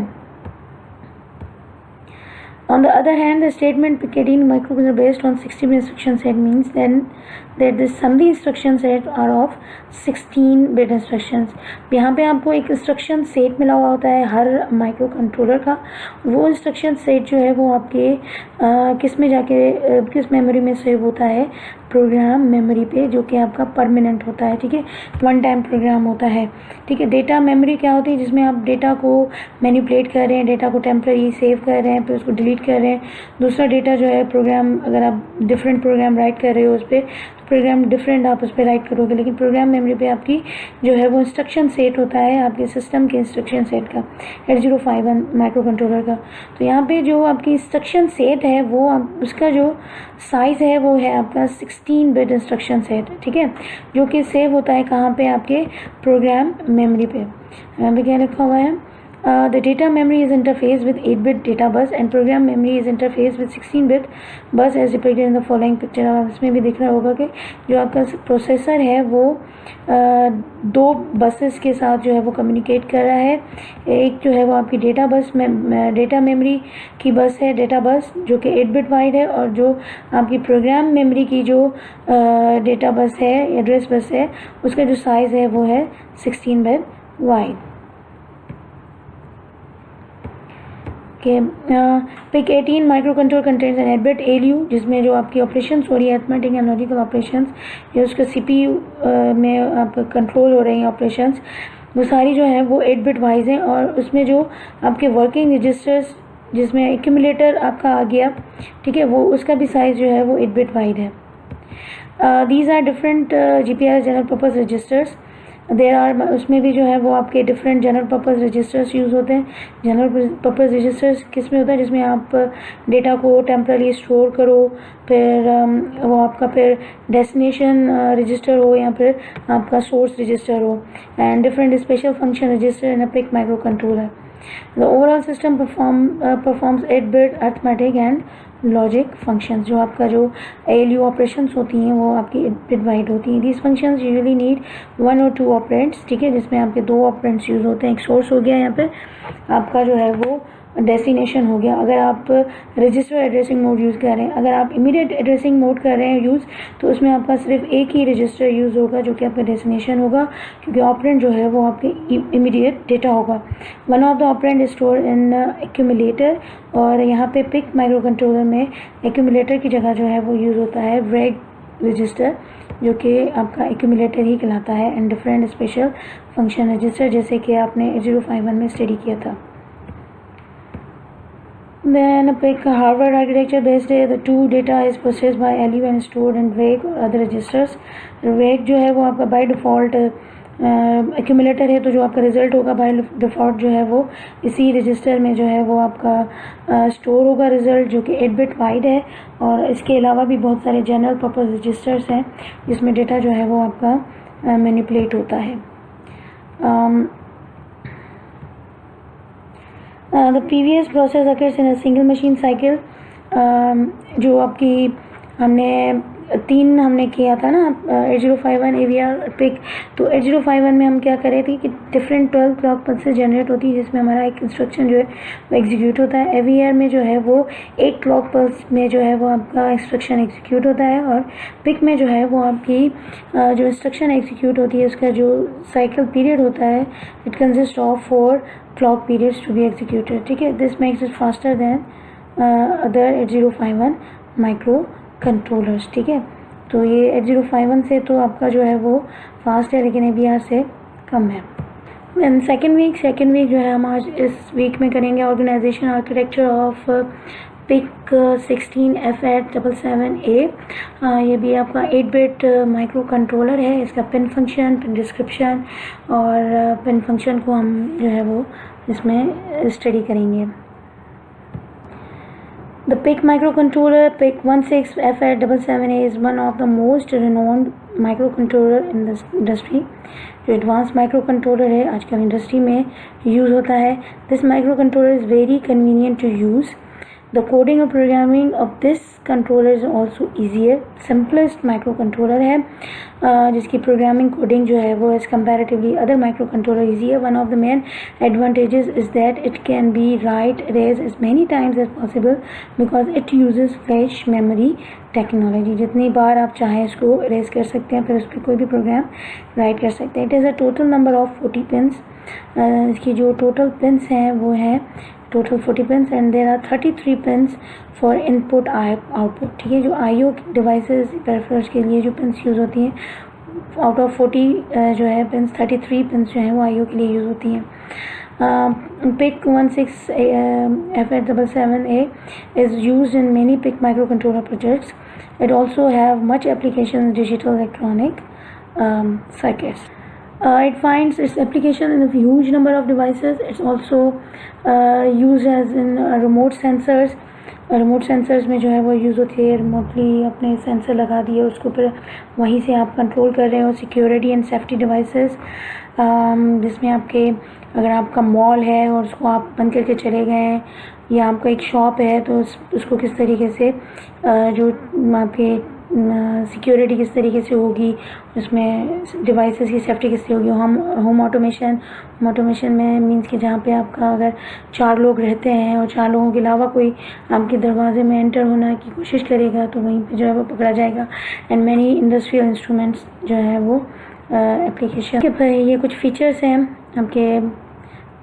On the other hand, the statement PIC 18 microcontroller based on 16-bit instruction set means then that the summary instruction set are of 16-bit instructions। यहाँ पे आपको एक इंस्ट्रक्शन सेट मिला हुआ होता है हर माइक्रो कंट्रोलर का। वो इंस्ट्रक्शन सेट जो है वो आपके किस में जाके किस मेमोरी में सेव होता है, प्रोग्राम मेमोरी पे, जो कि आपका परमानेंट होता है, ठीक है, वन टाइम प्रोग्राम होता है, ठीक है। डेटा मेमोरी क्या होती है, जिसमें आप डेटा को मैनिपुलेट कर रहे हैं, डेटा को टेम्पररी सेव कर रहे हैं, फिर उसको डिलीट कर रहे हैं। दूसरा डेटा जो है प्रोग्राम, अगर आप डिफरेंट प्रोग्राम राइट कर रहे हो उस पर, प्रोग्राम डिफरेंट आप उस पर राइट करोगे, लेकिन प्रोग्राम मेमोरी पे आपकी जो है वो इंस्ट्रक्शन सेट होता है आपके सिस्टम के इंस्ट्रक्शन सेट का, 8051 माइक्रो कंट्रोलर का। तो यहाँ पे जो आपकी इंस्ट्रक्शन सेट है वो उसका जो साइज़ है वो है आपका 16-bit इंस्ट्रक्शन सेट, ठीक है, जो कि सेव होता है कहाँ पे, आपके प्रोग्राम मेमोरी पे। यहाँ पे क्या लिखा हुआ है, the data memory is interfaced with 8-bit data bus and program memory is interfaced with 16-bit bus as depicted in the following picture। अब इसमें भी दिख रहा होगा कि जो आपका प्रोसेसर है वो दो बसेस के साथ जो है वो कम्युनिकेट कर रहा है। एक जो है वो आपकी डेटा बस में डेटा मेमोरी की बस है, डेटा बस जो कि 8-bit वाइड है, और जो आपकी प्रोग्राम मेमोरी की जो डेटा बस है, एड्रेस बस है, उसका जो साइज़ है वो है 16-bit वाइड। कि PIC 18 micro control contains an 8-bit ALU, जिसमें जो आपकी ऑपरेशंस हो रही है अर्थमेटिक एंड लॉजिकल ऑपरेशंस, या उसका CPU में आप कंट्रोल हो रही हैं ऑपरेशंस, वो सारी जो है वो 8-bit वाइज हैं। और उसमें जो आपके वर्किंग रजिस्टर्स जिसमें एक्यूमुलेटर आपका आ गया, ठीक है, वो उसका भी साइज़ जो है वो 8-bit वाइड है। These are different GPRS general purpose registers. There are, उसमें भी जो है वो आपके different general purpose registers use होते हैं। जनरल पर्पज़ रजिस्टर्स किस में होता है, जिसमें आप डेटा को टेम्परली स्टोर करो, फिर वो आपका फिर डेस्टिनेशन रजिस्टर हो या फिर आपका सोर्स रजिस्टर हो, and different special function register in a PIC microcontroller. The overall system performs 8-bit arithmetic and logic functions. जो आपका जो ALU ऑपरेशंस होती हैं वो आपकी 8-bit वाइड होती हैं। These functions usually need 1 or 2 operands, ठीक है, जिसमें आपके 2 ऑपरेंड्स यूज़ होते हैं। एक सोर्स हो गया, यहाँ पे आपका जो है वो डेस्टिनेशन हो गया। अगर आप रजिस्टर एड्रेसिंग मोड यूज़ कर रहे हैं, अगर आप इमीडिएट एड्रेसिंग मोड कर रहे हैं यूज़, तो उसमें आपका सिर्फ एक ही रजिस्टर यूज़ होगा जो कि आपका डेस्टिनेशन होगा, क्योंकि ऑपरेंड जो है वो आपके इमीडिएट डेटा होगा। One of the operand is store in accumulator, और यहाँ पे पिक माइक्रो कंट्रोलर में एक्यूमुलेटर की जगह जो है वो यूज़ होता है रेग रजिस्टर, जो कि आपका एक्यूमुलेटर ही कहलाता है, and different special function register, जैसे कि आपने 8051 में स्टडी किया था। Then a pick Harvard architecture based है, the two data is processed by ALU and stored in RAG और other registers। RAG जो है वो आपका बाय डिफ़ॉल्ट एक्यूमुलेटर है, तो जो आपका रिजल्ट होगा बाय डिफ़ॉल्ट जो है वो इसी रजिस्टर में जो है वो आपका स्टोर होगा रिजल्ट, जो कि 8-bit वाइड है। और इसके अलावा भी बहुत सारे जनरल पर्पज़ रजिस्टर्स हैं जिसमें डेटा जो है वो आपका मैनिपुलेट होता है। The previous process occurs in a single machine cycle। जो आपकी हमने 3 हमने किया था ना 8051 AVR पिक, तो 8051 में हम क्या कर रहे थे कि डिफरेंट 12 क्लॉक पल्सेस जनरेट होती है, जिसमें हमारा एक इंस्ट्रक्शन जो है वो एग्जीक्यूट होता है। AVR में जो है वो 1 क्लॉक पल्स में जो है वो आपका इंस्ट्रक्शन एग्जीक्यूट होता है, और पिक में जो है वो आपकी जो इंस्ट्रक्शन एग्जीक्यूट होती है उसका जो साइकिल पीरियड होता है, it consist of 4 clock periods to be executed, ठीक है। This makes it faster than other 8051 microcontrollers, ठीक है। तो ये 8051 से तो आपका जो है वो फास्ट है, लेकिन AVR से कम है। एंड सेकेंड वीक जो है हम आज इस वीक में करेंगे organisation architecture of pick 16F877A। ये भी आपका 8-bit माइक्रो कंट्रोलर है। इसका पिन फंक्शन, पिन डिस्क्रिप्शन और पिन फंक्शन को हम जो है वो इसमें स्टडी करेंगे। The PIC microcontroller PIC 16F877A is one of the most renowned microcontroller in the industry। जो एडवांस माइक्रो कंट्रोलर है आजकल इंडस्ट्री में यूज़ होता है। This microcontroller is very convenient to use. The coding और programming of this controller is also easier। simplest microcontroller है जिसकी programming coding जो है वो is comparatively other microcontroller easy है। One of the main advantages is that it can be write erase as many times as possible because it uses flash memory technology। जितनी बार आप चाहें इसको erase कर सकते हैं, फिर उस पर कोई भी प्रोग्राम राइट कर सकते हैं। It is a total number of 40 pins। इसकी जो टोटल पिन्स हैं वो है total 40 pins, and there are 33 pins for input output, ठीक है। जो IO डिवाइसेस पेरिफेरल्स के लिए जो पिन्स यूज़ होती हैं, आउट ऑफ 40 जो है पिन्स 33 पिन्स जो हैं वो IO के लिए यूज़ होती हैं। PIC 16F877A is used in many PIC microcontroller projects। It also have much application in digital electronic circuits। It finds its application in a huge number of devices। It's also used as in remote sensors। Remote sensors में जो है वो use होती है, remotely अपने sensor लगा दिए उसको फिर वहीं से आप कंट्रोल कर रहे हो। सिक्योरिटी एंड सेफ्टी डिवाइसेस, जिसमें आपके अगर आपका मॉल है और उसको आप बंद करके चले गए हैं, या आपका एक शॉप है तो उसको किस तरीके से जो आपके सिक्योरिटी किस तरीके से होगी, उसमें डिवाइसेस की सेफ्टी किस होगी। होम ऑटोमेशन में मींस कि जहाँ पे आपका अगर 4 लोग रहते हैं और 4 लोगों के अलावा कोई आपके दरवाजे में एंटर होना की कोशिश करेगा तो वहीं पे जो है वो पकड़ा जाएगा। एंड मैनी इंडस्ट्रियल इंस्ट्रूमेंट्स जो है वो एप्लीकेशन के पर ये कुछ फीचर्स हैं आपके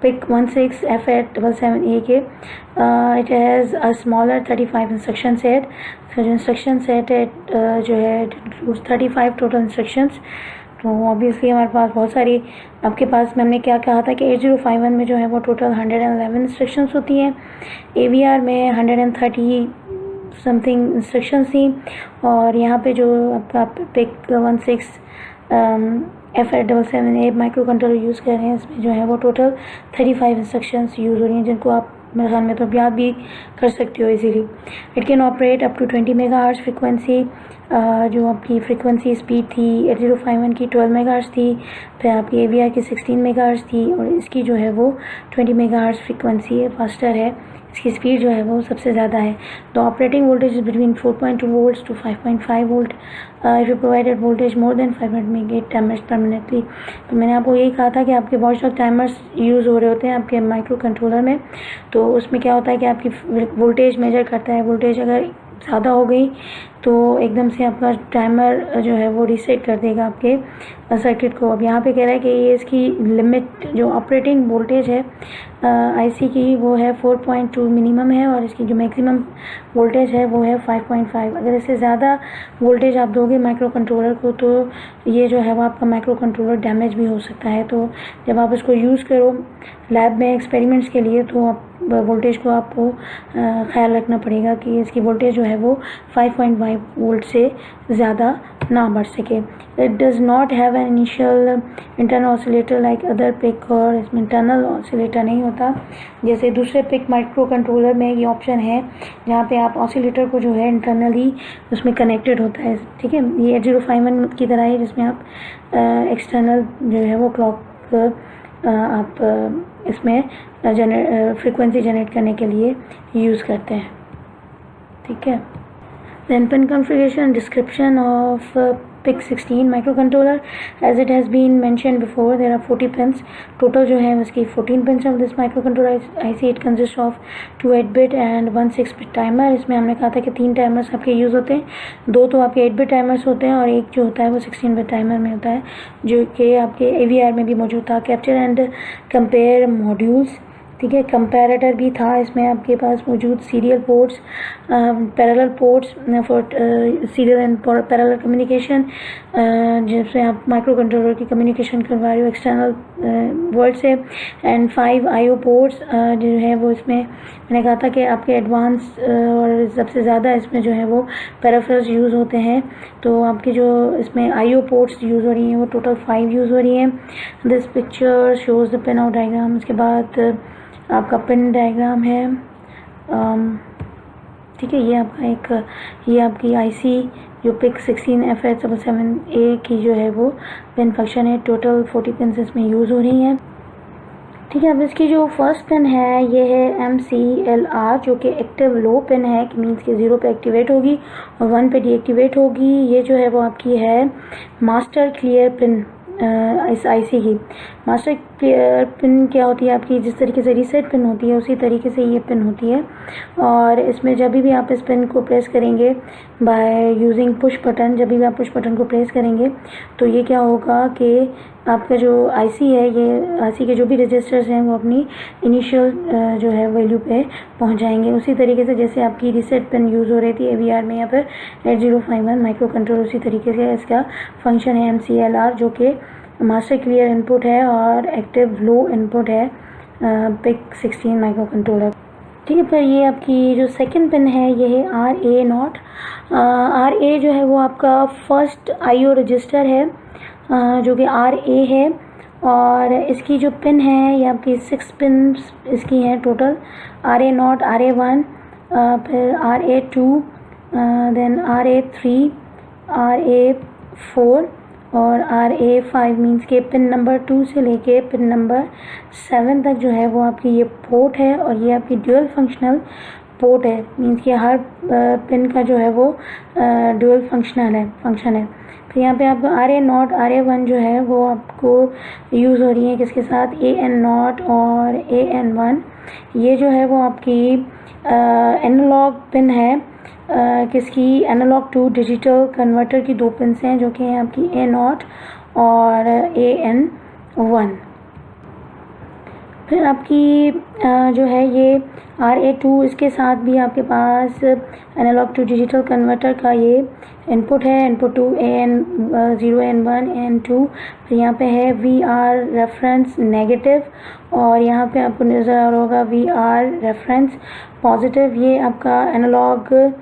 PIC 16F877A के। It has a smaller 35 instruction set. इसका जो इंस्ट्रक्शन सेट है जो है इंक्लूड्स 35 टोटल इंस्ट्रक्शंस। तो ऑब्वियसली हमारे पास बहुत सारी, आपके पास हमने क्या कहा था कि 8051 में जो है वो टोटल 111 इंस्ट्रक्शंस होती हैं, AVR में 130 समथिंग इंस्ट्रक्शंस थी, और यहाँ पे जो आपका PIC 16F877A micro controller use कर रहे हैं, इसमें जो है वो टोटल 35 इंस्ट्रक्शंस यूज़ हो रही हैं, जिनको आप मेरे ख्याल में तो याद भी कर सकते हो easily. It can operate up to 20 megahertz frequency. जो आपकी फ्रिक्वेंसी स्पीड थी 8051 की 12 मेगाहर्ट्ज़ थी, फिर आपकी AVR की 16 मेगाहर्ट्ज़ थी, और इसकी जो है वो 20 मेगाहर्ट्ज़ फ्रिक्वेंसी है, फास्टर है, इसकी स्पीड जो है वो सबसे ज़्यादा है। The operating voltage is between 4.2 volts to 5.5 volt. If you provided voltage more than 500 megahertz timers permanently. तो मैंने आपको यही कहा था कि आपके वॉचडॉग टाइमर्स यूज़ हो रहे होते हैं आपके माइक्रो कंट्रोलर में, तो उसमें क्या होता है कि आपकी वोल्टेज मेजर करता है। वोल्टेज अगर ज़्यादा हो गई तो एकदम से आपका टाइमर जो है वो रीसेट कर देगा आपके सर्किट को। अब यहाँ पे कह रहा है कि ये इसकी लिमिट जो ऑपरेटिंग वोल्टेज है IC की वो है 4.2 मिनिमम है, और इसकी जो मैक्सिमम वोल्टेज है वो है 5.5। अगर इससे ज़्यादा वोल्टेज आप दोगे माइक्रो कंट्रोलर को तो ये जो है वो आपका माइक्रो कंट्रोलर डैमेज भी हो सकता है। तो जब आप इसको यूज़ करो लैब में एक्सपेरिमेंट्स के लिए तो आप वोल्टेज को आपको ख्याल रखना पड़ेगा कि इसकी वोल्टेज जो है वो 5.5 वोल्ट से ज़्यादा ना बढ़ सके। It does not have an initial internal oscillator like other PIC, और इसमें इंटरनल ऑसिलेटर नहीं होता जैसे दूसरे PIC माइक्रो कंट्रोलर में ये ऑप्शन है जहाँ पे आप ऑसिलेटर को जो है इंटरनली उसमें कनेक्टेड होता है। ठीक है, ये 8051 की तरह है जिसमें आप एक्सटर्नल जो है वो क्लॉक आप इसमें फ्रीक्वेंसी जनरेट करने के लिए यूज़ करते हैं। ठीक है, then pin configuration description of PIC 16 microcontroller. As it has been mentioned before, there are 40 pins total जो है उसकी 14 pins of this microcontroller IC. It consists of 2 8-bit and 1 6-bit timer. इसमें हमने कहा था कि 3 टाइमर्स आपके यूज़ होते हैं, 2 तो आपके 8-bit टाइमर्स होते हैं और एक जो होता है वो 16-bit टाइमर में होता है जो कि आपके AVR में भी मौजूद था। कैप्चर एंड कंपेयर मॉड्यूल्स, ठीक है, कंपैरेटर भी था इसमें आपके पास मौजूद। Serial ports, parallel ports for serial and parallel communication, जिसमें आप माइक्रो कंट्रोलर की कम्युनिकेशन करवा रहे हो एक्सटर्नल वर्ल्ड से। एंड 5 IO पोर्ट्स जो है वो इसमें मैंने कहा था कि आपके एडवांस और सबसे ज़्यादा इसमें जो है वो पेरिफेरल्स यूज़ होते हैं। तो आपके जो इसमें IO पोर्ट्स यूज़ हो रही हैं वो टोटल 5 यूज़ हो रही हैं। This picture shows the pin out diagram. उसके बाद आपका पिन डायग्राम है। ठीक है, ये आपका ये आपकी IC जो PIC 16F877A की जो है वो पिन फंक्शन है। टोटल 40 पिन इसमें यूज़ हो रही हैं। ठीक है, अब इसकी जो फर्स्ट पिन है ये है MCLR जो कि एक्टिव लो पिन है, कि मीन्स कि 0 पे एक्टिवेट होगी और 1 पे डीएक्टिवेट होगी। ये जो है वो आपकी है मास्टर क्लियर पिन। इस IC की मास्टर क्लियर पिन क्या होती है आपकी, जिस तरीके से रीसेट पिन होती है उसी तरीके से ये पिन होती है। और इसमें जब भी आप इस पिन को प्रेस करेंगे बाय यूजिंग पुश बटन, जब भी आप पुश बटन को प्रेस करेंगे तो ये क्या होगा कि आपका जो IC है, ये IC के जो भी रजिस्टर्स हैं वो अपनी इनिशियल जो है वैल्यू पे पहुंच जाएंगे, उसी तरीके से जैसे आपकी रीसेट पिन यूज़ हो रही थी AVR में या फिर 8051 माइक्रो कंट्रोलर। उसी तरीके से इसका फंक्शन है MCLR जो कि मास्टर क्लियर इनपुट है और एक्टिव लो इनपुट है PIC 16 माइक्रो कंट्रोलर। ठीक है, फिर ये आपकी जो सेकंड पिन है ये है RA0। RA जो है वो आपका फर्स्ट IO रजिस्टर है जो कि RA है, और इसकी जो पिन है ये आपकी 6 पिन इसकी हैं टोटल। RA0, RA1, फिर RA2, देन RA3, RA4 और RA5। मीन्स के पिन नंबर 2 से लेके पिन नंबर 7 तक जो है वो आपकी ये पोर्ट है, और ये आपकी ड्यूअल फंक्शनल पोर्ट है। मीन्स कि हर पिन का जो है वो ड्यूअल फंक्शन है। फिर यहाँ पे आपको RA0, RA1 जो है वो आपको यूज़ हो रही है किसके साथ, AN0 और AN1। ये जो है वो आपकी एनालॉग पिन है किसकी, एनालॉग टू डिजिटल कन्वर्टर की 2 पिन्स हैं जो कि हैं आपकी A0 और AN1। फिर आपकी जो है ये RA2, इसके साथ भी आपके पास एनालॉग टू डिजिटल कन्वर्टर का ये इनपुट है, input to AN0, AN1, AN2। फिर यहाँ पे है VR रेफरेंस नेगेटिव, और यहाँ पे आपको नज़र आ रहा होगा VR रेफरेंस पॉजिटिव। ये आपका एनालॉग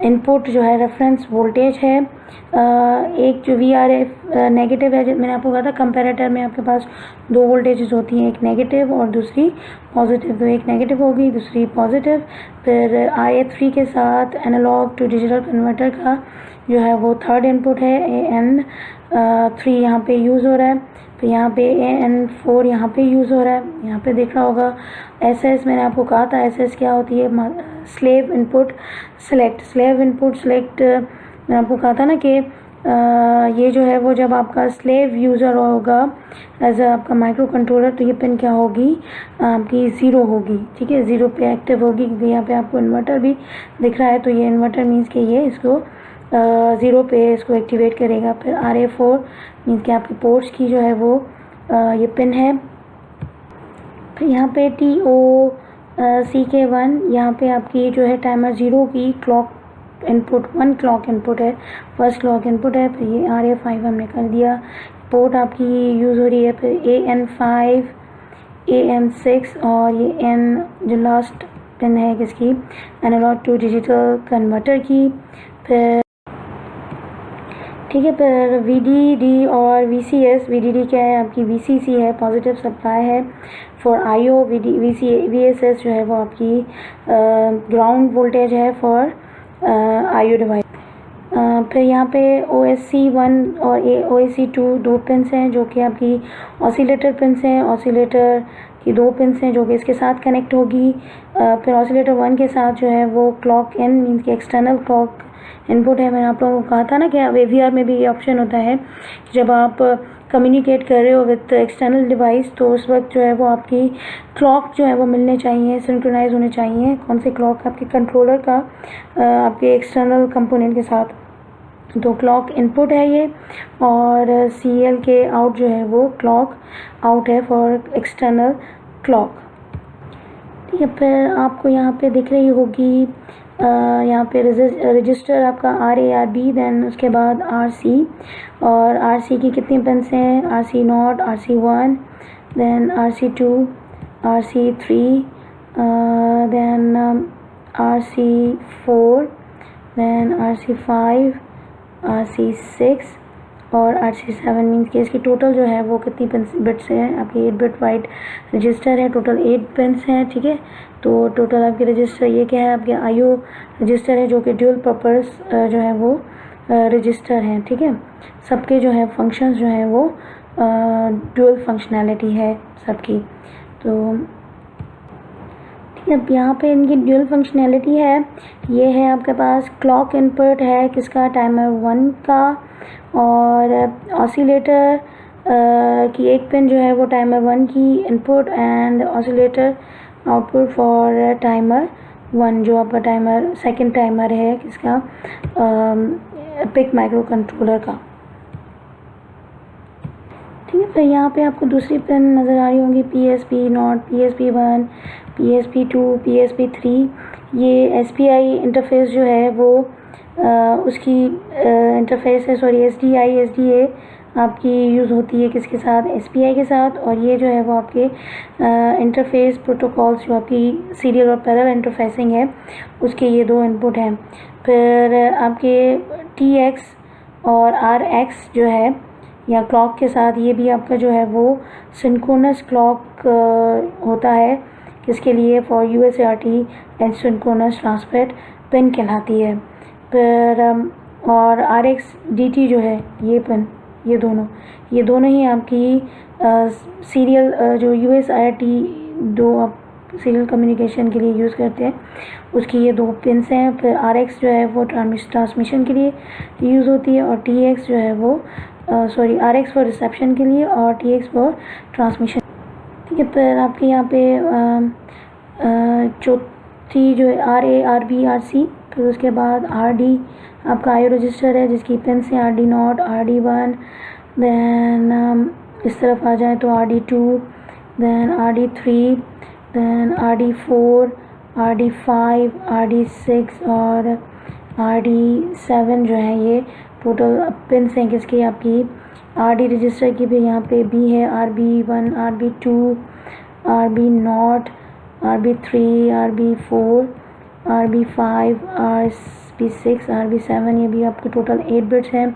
इनपुट जो है रेफरेंस वोल्टेज है। एक जो VR नेगेटिव है, मैंने आपको कहा था कंपैरेटर में आपके पास दो वोल्टेजेस होती हैं, एक नेगेटिव और दूसरी पॉजिटिव। तो एक नेगेटिव होगी, दूसरी पॉजिटिव। फिर RA3 के साथ एनालॉग टू डिजिटल कन्वर्टर का जो है वो थर्ड इनपुट है, AN3 यहाँ पे यूज़ हो रहा है। फिर यहाँ पे AN4 यहाँ पे यूज़ हो रहा है। यहाँ पे देख रहा होगा SS, मैंने आपको कहा था SS क्या होती है, slave input select. Slave input select मैंने आपको कहा था ना कि ये जो है वो जब आपका स्लेव यूज़र होगा एज आपका माइक्रो कंट्रोलर, तो ये पिन क्या होगी आपकी 0 होगी, ठीक है, 0 पे एक्टिव होगी। क्योंकि यहाँ पे आपको इन्वर्टर भी दिख रहा है, तो ये इन्वर्टर मीन्स कि ये इसको 0 पे इसको एक्टिवेट करेगा। फिर RA4 मीन्स कि आपके पोर्ट्स की जो है वो ये पिन है। फिर यहाँ पे TOCK1, यहाँ पे आपकी जो है टाइमर 0 की क्लॉक इनपुट 1 क्लॉक इनपुट है, फर्स्ट क्लॉक इनपुट है। फिर ये RA5 हमने कर दिया, पोर्ट आपकी यूज़ हो रही है। फिर AN5, AN6 और ये N जो लास्ट पिन है किसकी, एनालॉग टू डिजिटल कन्वर्टर की। फिर ठीक है, फिर VDD और VCS। VDD क्या है आपकी VCC है, पॉजिटिव सप्लाई है फॉर IO। VSS जो है वो आपकी ग्राउंड वोल्टेज है फॉर IO डिवाइस। फिर यहाँ पे OSC1 और OSC2 दो पिन्स हैं जो कि आपकी ऑसिलेटर पिन्स हैं। ऑसिलेटर की दो पिन्स हैं जो कि इसके साथ कनेक्ट होगी। फिर ऑसिलेटर 1 के साथ जो है वो क्लॉक इन मीन्स कि एक्सटर्नल क्लॉक इनपुट है। मैंने आप लोगों को कहा था ना कि AVR में भी ये ऑप्शन होता है कि जब आप कम्युनिकेट कर रहे हो विद एक्सटर्नल डिवाइस, तो उस वक्त जो है वो आपकी क्लॉक जो है वो मिलने चाहिए, सिंक्रोनाइज होने चाहिए। कौन से क्लॉक, आपके कंट्रोलर का आपके एक्सटर्नल कंपोनेंट के साथ। तो क्लॉक इनपुट है ये, और CL के आउट जो है वो क्लॉक आउट है फॉर एक्सटर्नल क्लॉक, ठीक है। फिर आपको यहाँ पे दिख रही होगी यहाँ पे रजिस्टर आपका RA/RB, देन उसके बाद RC। और RC की कितनी पिन्स हैं, RC0, RC1, then RC2, RC3, then RC4, then RC5, RC6 और RC7 मीन्स कि इसकी टोटल जो है वो कितनी बिट्स हैं आपकी 8 बिट वाइट रजिस्टर है, टोटल 8 पिन्स हैं, ठीक है। तो टोटल आपके रजिस्टर ये क्या है, आपके IO रजिस्टर है जो कि ड्यूल पर्पस जो है वो रजिस्टर हैं, ठीक है। सबके जो है फंक्शंस जो हैं वो ड्यूल फंक्शनैलिटी है सबकी। तो ठीक है, अब यहाँ पे इनकी ड्यूल फंक्शनैलिटी है। ये है आपके पास क्लॉक इनपुट है किसका, टाइमर 1 का, और ऑसिलेटर की एक पिन जो है वो टाइमर 1 की input, and oscillator output for timer 1 जो आपका टाइमर सेकंड टाइमर है किसका, पिक माइक्रो कंट्रोलर का, ठीक है। फिर यहाँ पे आपको दूसरी पिन नज़र आ रही होंगी, PSP0, PSP1, PSP2, PSP3। ये SPI इंटरफेस जो है वो उसकी इंटरफेस है, सॉरी SDI SDA आपकी यूज़ होती है किसके साथ, SPI के साथ। और ये जो है वो आपके इंटरफेस प्रोटोकॉल्स जो आपकी सीरियल और पैरेलल इंटरफेसिंग है उसके ये दो इनपुट हैं। फिर आपके TX और RX जो है या क्लॉक के साथ, ये भी आपका जो है वो सिंक्रोनस क्लॉक होता है किसके लिए, for UART and synchronous transmit pin कहलाती है। फिर और RX DT जो है ये पिन, ये दोनों ही आपकी सीरियल जो UART दो आप सीरियल कम्युनिकेशन के लिए यूज़ करते हैं उसकी ये दो पिन्स हैं। फिर RX जो है वो ट्रांसमिशन के लिए यूज़ होती है, और TX जो है वो RX फॉर रिसेप्शन के लिए और TX फॉर ट्रांसमिशन, ठीक है। फिर आपके यहाँ पे चौथी जो है RA/RB RC, फिर उसके बाद RD आपका IO रजिस्टर है जिसकी पिन्स हैं RD0, RD1, देन इस तरफ आ जाए तो RD2, then RD3, then RD4, RD5, RD6 और RD7 जो है ये टोटल पिन्स हैं किसकी, आपकी RD रजिस्टर की भी यहाँ पे भी है, RB1, RB2, RB0, RB3, RB4, RB5, RB6, RB7, ये भी आपके टोटल 8 बिट्स हैं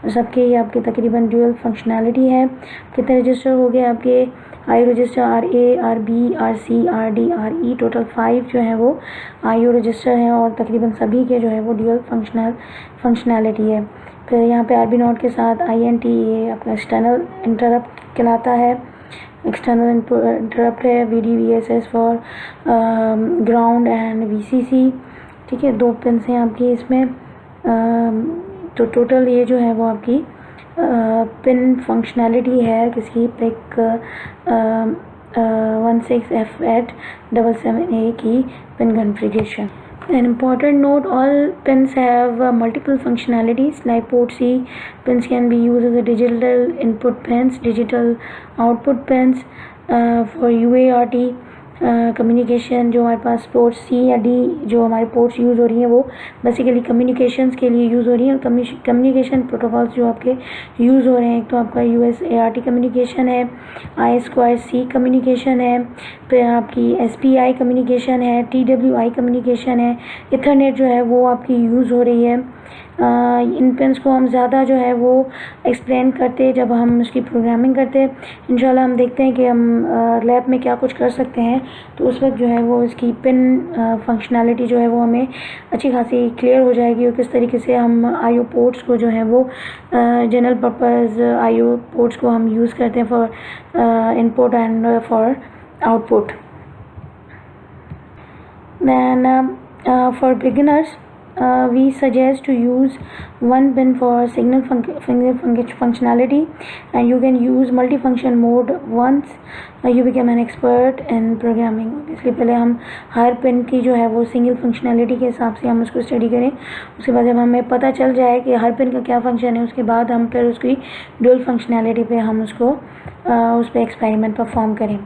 और सबके ये आपके तकरीबन ड्यूअल फंक्शनैलिटी है। कितने रजिस्टर हो गए आपके, IO register RA, RB, RC, RD, RE, total 5 जो है वो IO रजिस्टर हैं और तकरीबन सभी के जो है वो ड्यूअल फंक्शनैलिटी है। फिर यहाँ पे RB0 के साथ INT, ये आपका एक्सटर्नल इंटरप्ट कहलाता है, एक्सटर्नल इंटरप्ट है। VD VSS for ground and VCC, ठीक है, 2 पिन्स हैं आपकी इसमें। तो टोटल ये जो है वो आपकी पिन फंक्शनैलिटी है किसकी, पिक 16F877A की pin configuration. An important note, all pins have multiple functionalities like port C pins can be used as a digital input pins, digital output pins for UART communication. जो हमारे पास port C या D जो हमारी ports use हो रही हैं वो basically communications के लिए यूज़ हो रही हैं। कम्युनिकेशन प्रोटोकॉल्स जो आपके यूज़ हो रहे हैं, एक तो आपका USART कम्युनिकेशन है, I2C कम्युनिकेशन है, फिर आपकी SPI कम्युनिकेशन है, TWI कम्युनिकेशन है, इथरनेट जो है वो आपकी यूज़ हो रही है। इन पिन्स को हम ज़्यादा जो है वो एक्सप्लेन करते जब हम उसकी प्रोग्रामिंग करते हैं। इंशाल्लाह हम देखते हैं कि हम लैब में क्या कुछ कर सकते हैं, तो उस वक्त जो है वो इसकी पिन फंक्शनैलिटी जो है वो हमें अच्छी खासी क्लियर हो जाएगी और किस तरीके से हम IO पोर्ट्स को जो है वो जनरल पर्पस IO पोर्ट्स को हम यूज़ करते हैं for input and for output. Then for beginners, we suggest to use one pin for signal functionality, and you can use multifunction mode once you become an expert in programming। इसलिए पहले हम her pin की जो है वो single functionality के हिसाब से हम उसको स्टडी करें, उसके बाद जब हमें पता चल जाए कि हर पिन का क्या फंक्शन है, उसके बाद हम फिर उसकी ड्यूअल फंक्शनैलिटी पे हम उसको उस पर एक्सपेरिमेंट परफॉर्म करें।